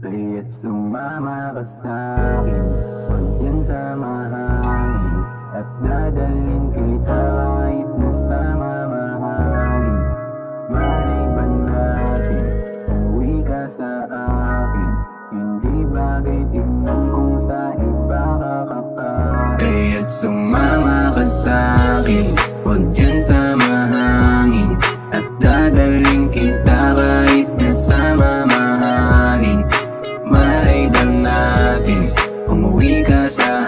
Kaya't sumama ka sa'kin, huwag yan sa mahangin, at dadalhin kita kahit nasa mamahalin. Malay ba natin, uwi ka sa akin, hindi bagay tignan kung sa iba ka kakain. Kaya't sumama ka sa'kin, huwag yan sa mahangin, at dadalhin kita kahit nasa mamahalin. Malay ba natin, umuwi ka sa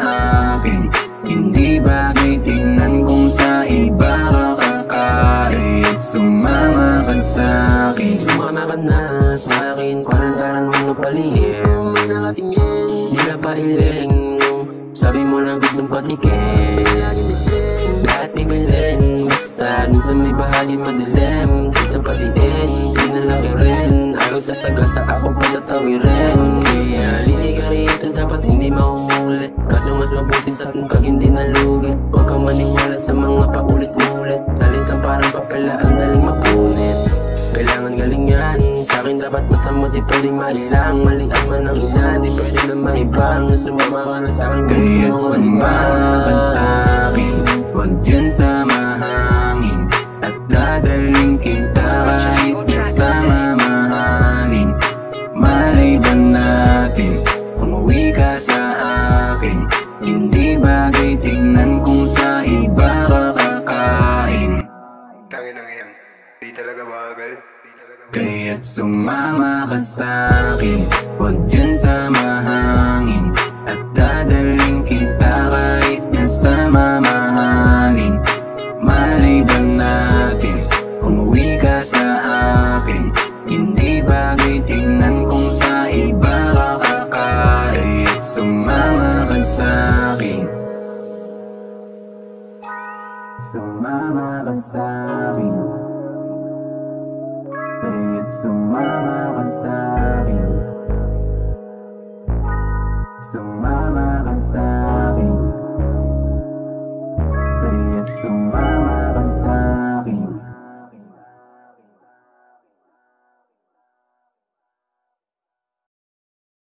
akin, hindi bagay tingnan kung sa iba ka kakain. At sumama ka sa'kin, Sumama ka na sa'kin, parang tarang manupalihim. May nakatingin, di na pailing nung sabi mo na gustong patikin. Lahat bibilin, basta dun sa may bahagi madilim. Sa patiin, pinalaki rin, ayaw sasagasa ako patatawirin. Kaya lili ka rito, dapat hindi mauulit, kaso mas mabuti sa atin pag hindi nalugit. Huwag kang maniwala sa mga paulit-ulit, salintang parang papela ang daling mapunit. Kailangan galingan, sa'kin dapat mata mo di pwedeng mailang. Malian man ang ilan, di pwede na maibang. Sumama ka na sa'kin, kaya't sumama ka sa'kin, huwag dyan sa mahangin, at dadalhin kita kahit nasa mamahalin. Malay ba natin, umuwi ka sa akin, hindi bagay tignan kung sa iba ka kakain. Tanginang yan, di talaga bagal. Kaya't sumama ka sa'kin, huwag dyan sa mahangin, at dadalhin kita kahit nasa mamahalin. Malay ba natin, umuwi ka sa akin, hindi bagay tignan kung sa iba ka kakain. Kaya't sumama ka sa'kin, sumama ka sa'kin, kaya't sumama ka sa'kin.